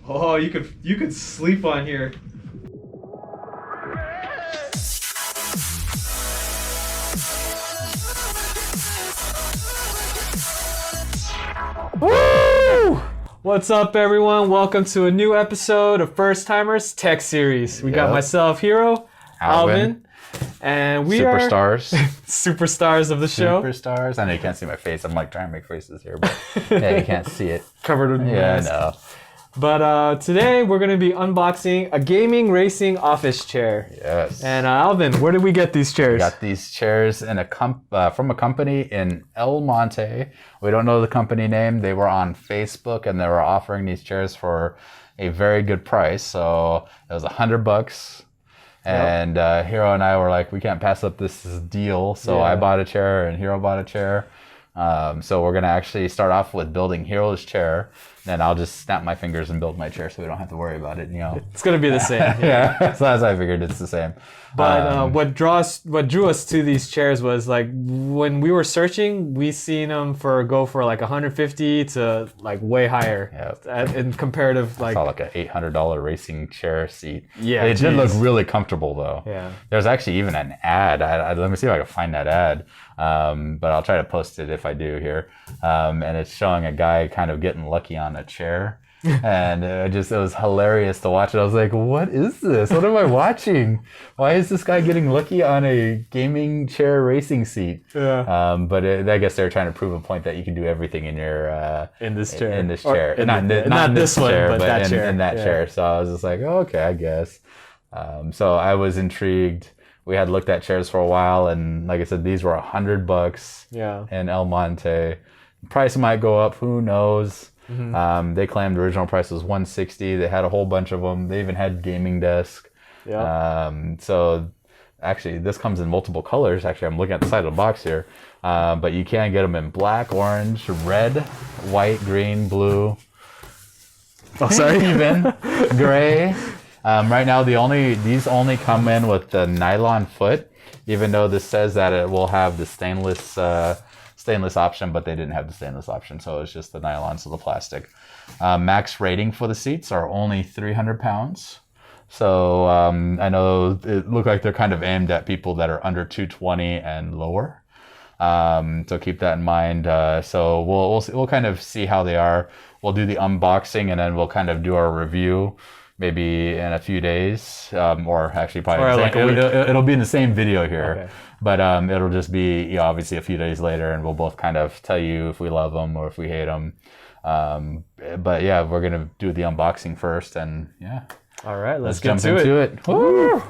Oh, you could sleep on here. Woo! What's up, everyone? Welcome to a new episode of First Timers Tech Series. We got myself, Hiro, Alvin, and we Superstars. are superstars of the show. Superstars. I know you can't see my face. I'm like trying to make faces here, but yeah, you can't see it. Covered with mask. Yeah, I know. But today we're going to be unboxing a gaming racing office chair. Yes. And Alvin, where did we get these chairs? We got these chairs in from a company in El Monte. We don't know the company name. They were on Facebook and they were offering these chairs for a very good price. So it was $100. And Hiro and I were like, we can't pass up this deal. So I bought a chair and Hiro bought a chair. So we're going to actually start off with building Hiro's chair. Then I'll just snap my fingers and build my chair so we don't have to worry about it, you know. It's going to be the same. Yeah, so that's how I figured it's the same. But what drew us to these chairs was like when we were searching, we seen them go for like 150 to like way higher. Yeah. In comparative, I saw like an $800 racing chair seat. Yeah, it did look really comfortable though. Yeah. There's actually even an ad. Let me see if I can find that ad. But I'll try to post it if I do here. And it's showing a guy kind of getting lucky on a chair. And it was hilarious to watch it. I was like, what is this? What am I watching? Why is this guy getting lucky on a gaming chair racing seat? Yeah. But I guess they're trying to prove a point that you can do everything in your in this chair. In this chair. Not this one, but that chair. In that chair. So I was just like, oh, okay, I guess. So I was intrigued. We had looked at chairs for a while, and like I said, these were $100. Yeah. In El Monte. Price might go up. Who knows? Mm-hmm. They claimed the original price was $160. They had a whole bunch of them. They even had gaming desk. Yeah. So actually, this comes in multiple colors. Actually, I'm looking at the side of the box here. But you can get them in black, orange, red, white, green, blue. Oh, sorry. Even gray. Right now, these only come in with the nylon foot, even though this says that it will have the stainless option, but they didn't have the stainless option, so it's just the nylon, so the plastic. Max rating for the seats are only 300 pounds. So I know it looked like they're kind of aimed at people that are under 220 and lower. So keep that in mind. So we'll kind of see how they are. We'll do the unboxing and then we'll kind of do our review. Maybe in a few days, or actually probably it'll be in the same video here, okay. But it'll just be obviously a few days later, and we'll both kind of tell you if we love them or if we hate them. But yeah, we're gonna do the unboxing first, and yeah. All right, let's jump get into it. Woo!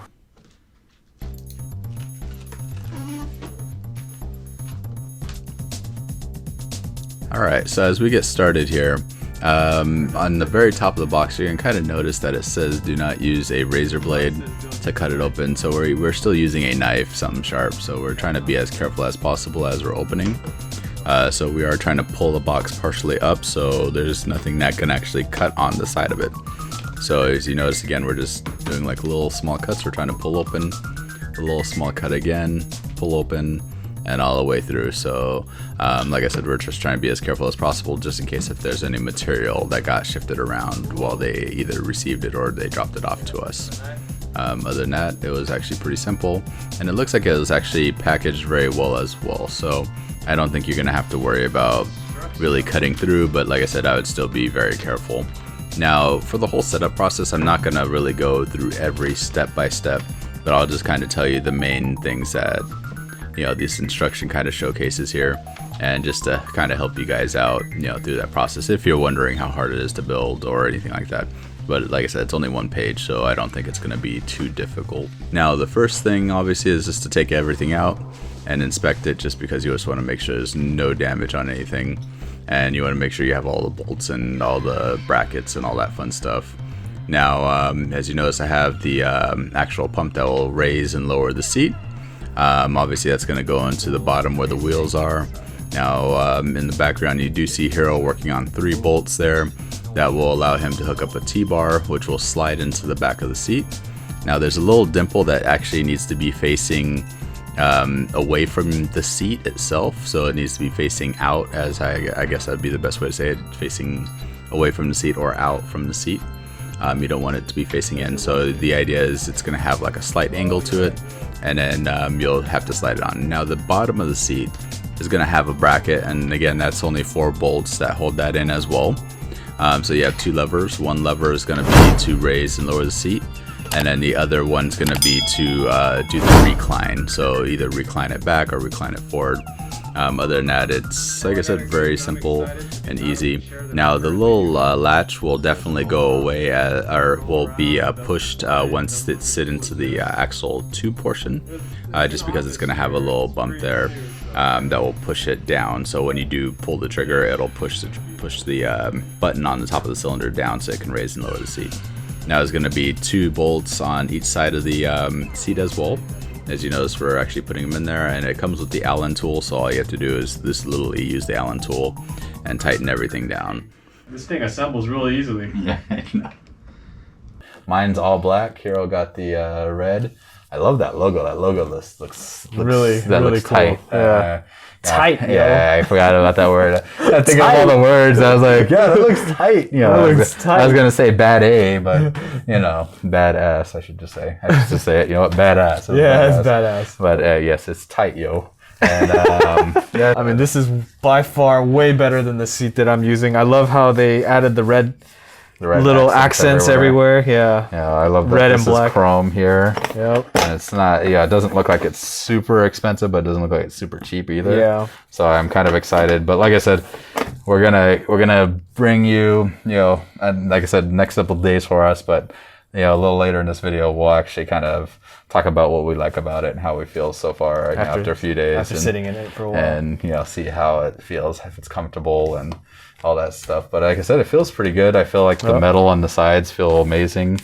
All right, so as we get started here. On the very top of the box, you can kind of notice that it says do not use a razor blade to cut it open. So we're still using a knife, something sharp. So we're trying to be as careful as possible as we're opening. So we are trying to pull the box partially up so there's nothing that can actually cut on the side of it. So as you notice, again, we're just doing like little small cuts. We're trying to pull open, a little small cut again, pull open, and all the way through. So like I said, we're just trying to be as careful as possible just in case if there's any material that got shifted around while they either received it or they dropped it off to us. Other than that, it was actually pretty simple, and it looks like it was actually packaged very well as well. So I don't think you're gonna have to worry about really cutting through, but like I said, I would still be very careful. Now for the whole setup process, I'm not gonna really go through every step by step, but I'll just kind of tell you the main things that this instruction kind of showcases here, and just to kind of help you guys out, through that process if you're wondering how hard it is to build or anything like that. But like I said, it's only one page, so I don't think it's going to be too difficult. Now, the first thing obviously is just to take everything out and inspect it, just because you just want to make sure there's no damage on anything, and you want to make sure you have all the bolts and all the brackets and all that fun stuff. Now, as you notice, I have the actual pump that will raise and lower the seat. Obviously that's going to go into the bottom where the wheels are. Now in the background you do see Hiro working on 3 bolts there that will allow him to hook up a T-bar, which will slide into the back of the seat. Now there's a little dimple that actually needs to be facing away from the seat itself, so it needs to be facing out, as I guess that'd be the best way to say it, facing away from the seat or out from the seat. You don't want it to be facing in. So the idea is it's going to have like a slight angle to it, and then you'll have to slide it on. Now the bottom of the seat is going to have a bracket, and again, that's only 4 bolts that hold that in as well. So you have 2 levers. One lever is going to be to raise and lower the seat, and then the other one's going to be to do the recline. So either recline it back or recline it forward. Other than that, it's, like I said, very simple and easy. Now the little latch will definitely go away or will be pushed once it sit into the axle 2 portion, just because it's going to have a little bump there that will push it down. So when you do pull the trigger, it'll push the button on the top of the cylinder down so it can raise and lower the seat. Now there's going to be 2 bolts on each side of the seat as well. As you notice, we're actually putting them in there, and it comes with the Allen tool, so all you have to do is just literally use the Allen tool and tighten everything down. This thing assembles really easily. Mine's all black. Hiro got the red. I love that logo. That logo looks really cool. Tight. Tight. Yeah, I forgot about that word. I think of all the words. I was like, yeah, that looks tight. You know, I was gonna say bad A, but you know, badass. I should just say. I should just say it. You know what? Badass. Yeah, it's badass. But yes, it's tight, yo. And yeah, I mean, this is by far way better than the seat that I'm using. I love how they added the red little accents everywhere. Yeah, I love that. Red this and black. Is chrome here. Yep. And it's not. Yeah, it doesnn't look like it's super expensive, but it doesn't look like it's super cheap either. Yeah. So I'm kind of excited. But like I said, we're gonna bring you, and like I said, next couple of days for us. But a little later in this video, we'll actually kind of talk about what we like about it and how we feel so far after a few days. After sitting in it for a while. And see how it feels, if it's comfortable and all that stuff. But like I said, it feels pretty good. I feel like the metal on the sides feel amazing.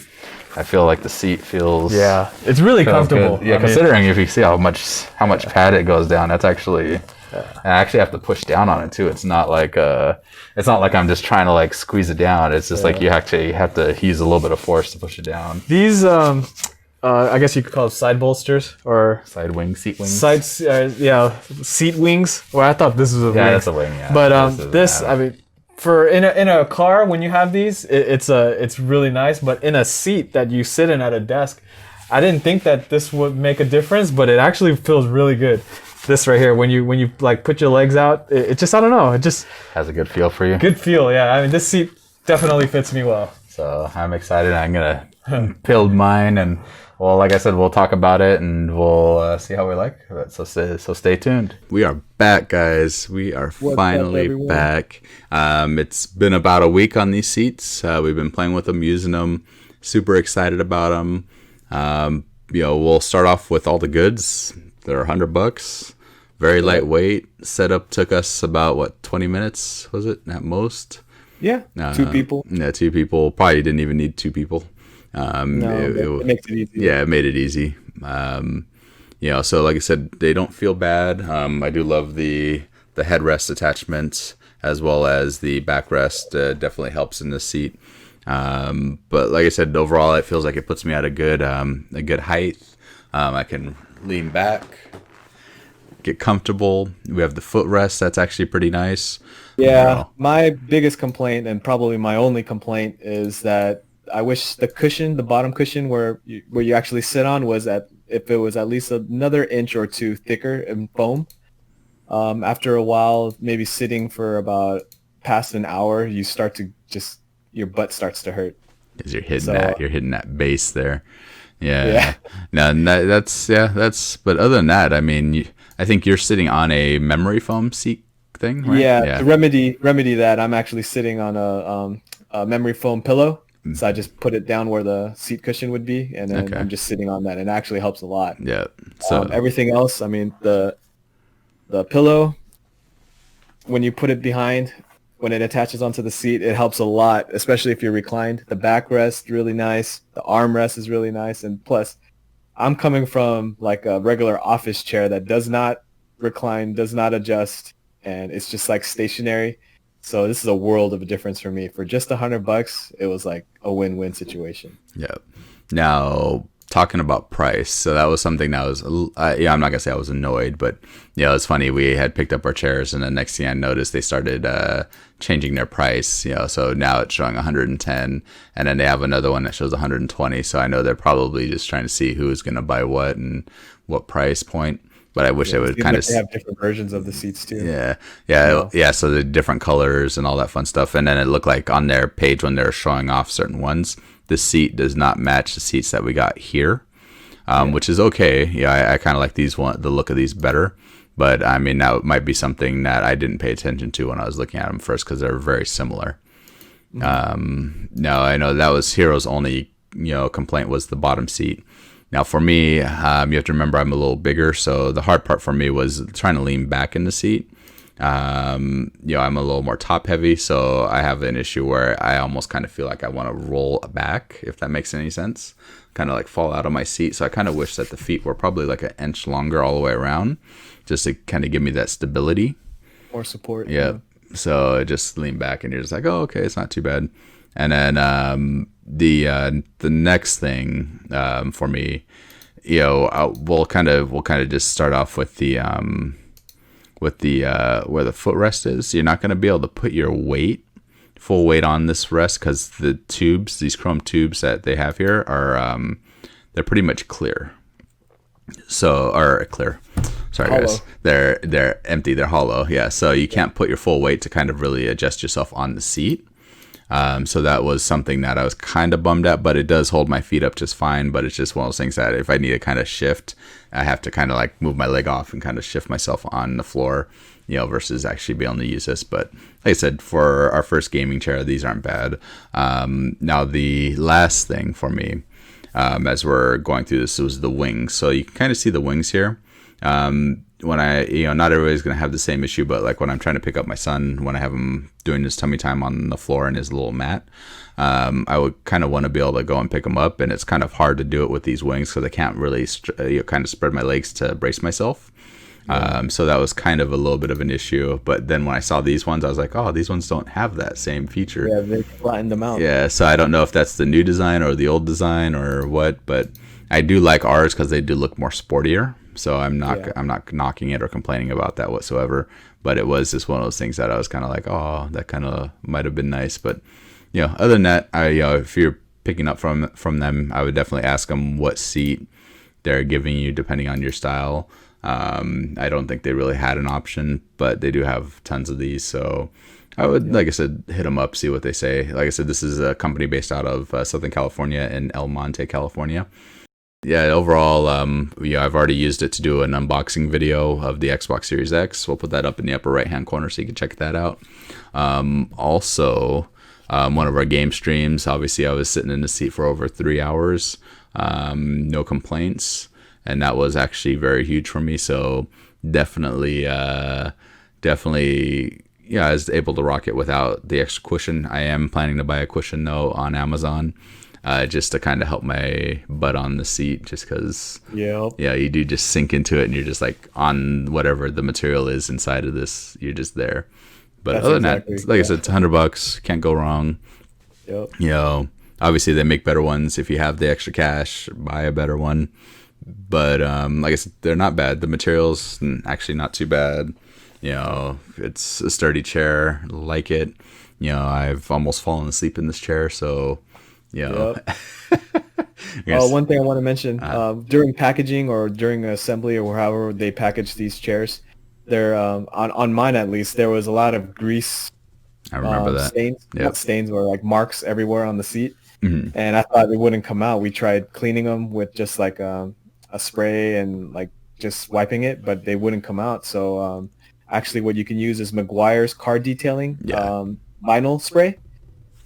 I feel like the seat feels it's really comfortable. Good. Yeah, considering if you see how much pad it goes down, that's actually I actually have to push down on it too. It's not like I'm just trying to like squeeze it down. It's just like you have to use a little bit of force to push it down. These I guess you could call it side bolsters or seat wings. Seat wings. Well, I thought this was a wing. Yeah, that's a wing. Yeah, but I mean, for in a car when you have these, it's really nice. But in a seat that you sit in at a desk, I didn't think that this would make a difference, but it actually feels really good. This right here, when you like put your legs out, it just, I don't know, it just has a good feel for you. Good feel, yeah. I mean, this seat definitely fits me well. So I'm excited. I'm gonna build mine, and well, like I said, we'll talk about it and we'll see how we like it. So stay tuned. We are back, guys. We are finally back. It's been about a week on these seats. We've been playing with them, using them. Super excited about them. We'll start off with all the goods. They're $100. Very lightweight. Setup took us about 20 minutes, was it at most? Yeah, 2 people. Yeah, 2 people. Probably didn't even need 2 people. It makes it easy. Yeah, it made it easy. So like I said, they don't feel bad. I do love the headrest attachments as well as the backrest. Definitely helps in the seat. But like I said, overall, it feels like it puts me at a good height. I can lean back, get comfortable. We have the footrest. That's actually pretty nice. Yeah, my biggest complaint, and probably my only complaint, is that I wish the bottom cushion where you actually sit on if it was at least another inch or 2 thicker in foam. After a while, maybe sitting for about past an hour, you start to your butt starts to hurt. Because you're hitting that base there. Yeah. No, but other than that, I mean, I think you're sitting on a memory foam seat thing, right? Yeah. To remedy that, I'm actually sitting on a memory foam pillow. So I just put it down where the seat cushion would be, and then I'm just sitting on that, and it actually helps a lot. Yeah. So everything else, I mean, the pillow, when you put it behind, when it attaches onto the seat, it helps a lot, especially if you're reclined. The backrest, really nice. The armrest is really nice, and plus, I'm coming from like a regular office chair that does not recline, does not adjust, and it's just like stationary. So this is a world of a difference for me. For just $100, it was like a win-win situation. Yeah. Now, talking about price, so that was something that was, yeah, I'm not gonna say I was annoyed, but yeah, it was funny. We had picked up our chairs, and the next thing I noticed, they started changing their price. So now it's showing 110, and then they have another one that shows 120. So I know they're probably just trying to see who's gonna buy what and what price point. But I wish they would kind of. They have different versions of the seats too. Yeah. So the different colors and all that fun stuff, and then it looked like on their page when they're showing off certain ones, the seat does not match the seats that we got here, which is okay. Yeah, I kind of like the look of these better. But I mean, that might be something that I didn't pay attention to when I was looking at them first because they're very similar. Now I know that was Hiro's only complaint was the bottom seat. Now for me, you have to remember I'm a little bigger, so the hard part for me was trying to lean back in the seat. I'm a little more top heavy, so I have an issue where I almost kind of feel like I want to roll back, if that makes any sense. Kind of like fall out of my seat. So I kind of wish that the feet were probably like an inch longer all the way around, just to kind of give me that stability. More support. Yeah. So just lean back and you're just like, oh, okay, it's not too bad. And then the next thing for me, we'll kind of just start off with the where the footrest is. You're not going to be able to put your full weight on this rest because the tubes, these chrome tubes that they have here are they're pretty much clear. Clear. Sorry, hollow. Guys. They're empty. They're hollow. Yeah. So you can't put your full weight to kind of really adjust yourself on the seat. So that was something that I was kind of bummed at, but it does hold my feet up just fine. But it's just one of those things that if I need to kind of shift, I have to kind of like move my leg off and kind of shift myself on the floor, versus actually being able to use this. But like I said, for our first gaming chair, these aren't bad. Now the last thing for me, as we're going through this, was the wings. So you can kind of see the wings here. When I, not everybody's going to have the same issue, but like when I'm trying to pick up my son, when I have him doing his tummy time on the floor in his little mat, I would kind of want to be able to go and pick him up. And it's kind of hard to do it with these wings because I can't really kind of spread my legs to brace myself. So that was kind of a little bit of an issue. But then when I saw these ones, I was like, oh, these ones don't have that same feature. Yeah, they flattened them out. Yeah, so I don't know if that's the new design or the old design or what, but I do like ours because they do look more sportier. So I'm not knocking it or complaining about that whatsoever. But it was just one of those things that I was kind of like, oh, that kind of might have been nice. But other than that, if you're picking up from them, I would definitely ask them what seat they're giving you depending on your style. I don't think they really had an option, but they do have tons of these. So I would, like I said, hit them up, see what they say. Like I said, this is a company based out of Southern California in El Monte, California. Yeah, overall, I've already used it to do an unboxing video of the Xbox Series X. We'll put that up in the upper right-hand corner so you can check that out. Also, one of our game streams, obviously I was sitting in the seat for over 3 hours, no complaints, and that was actually very huge for me. So definitely, I was able to rock it without the extra cushion. I am planning to buy a cushion though on Amazon. Just to kind of help my butt on the seat, just because you do just sink into it and you're just like on whatever the material is inside of this, you're just there. But other than that, like I said, it's $100, can't go wrong. Obviously they make better ones. If you have the extra cash, buy a better one. But like I said, they're not bad. The material's actually not too bad. It's a sturdy chair, like it. I've almost fallen asleep in this chair, so one thing I want to mention, during packaging or during assembly or however they package these chairs, there on mine at least, there was a lot of grease. I remember that. Stains, not stains, or like marks everywhere on the seat. Mm-hmm. And I thought it wouldn't come out. We tried cleaning them with just like a spray and like just wiping it, but they wouldn't come out. So actually what you can use is Meguiar's car detailing vinyl spray.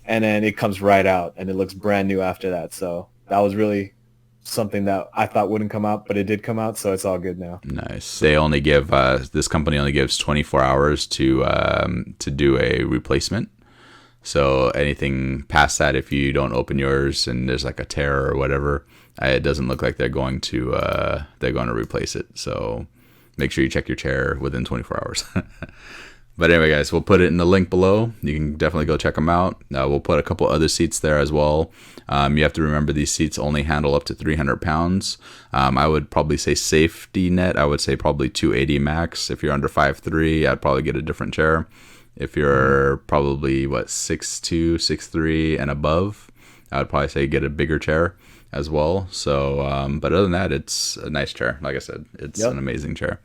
And then it comes right out, and it looks brand new after that. So that was really something that I thought wouldn't come out, but it did come out, so it's all good now. Nice. They only give this company only gives 24 hours to do a replacement. So anything past that, if you don't open yours and there's like a tear or whatever, it doesn't look like they're going to replace it. So make sure you check your chair within 24 hours. But anyway, guys, we'll put it in the link below. You can definitely go check them out. We'll put a couple other seats there as well. You have to remember these seats only handle up to 300 pounds. I would probably say safety net. I would say probably 280 max. If you're under 5'3", I'd probably get a different chair. If you're probably, 6'2", 6'3", and above, I would probably say get a bigger chair as well. So, but other than that, it's a nice chair. Like I said, it's an amazing chair.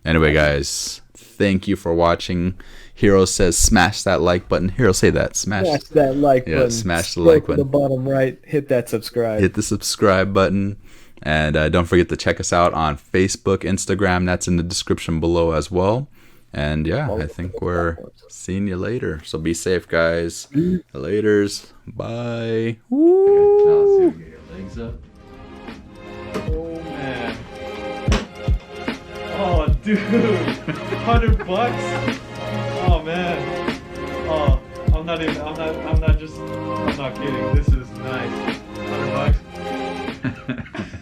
Anyway, guys, thank you for watching. Hiro says smash that like button. Hiro, say that. Smash that like button. Smash the like button. The bottom right. Hit that subscribe. Hit the subscribe button. And don't forget to check us out on Facebook, Instagram. That's in the description below as well. And yeah, I think we're seeing you later. So be safe, guys. Laters. Bye. Okay, now let's see if we can get your legs up. Oh man. Oh dude. $100? Oh man. Oh, I'm not kidding. This is nice. $100?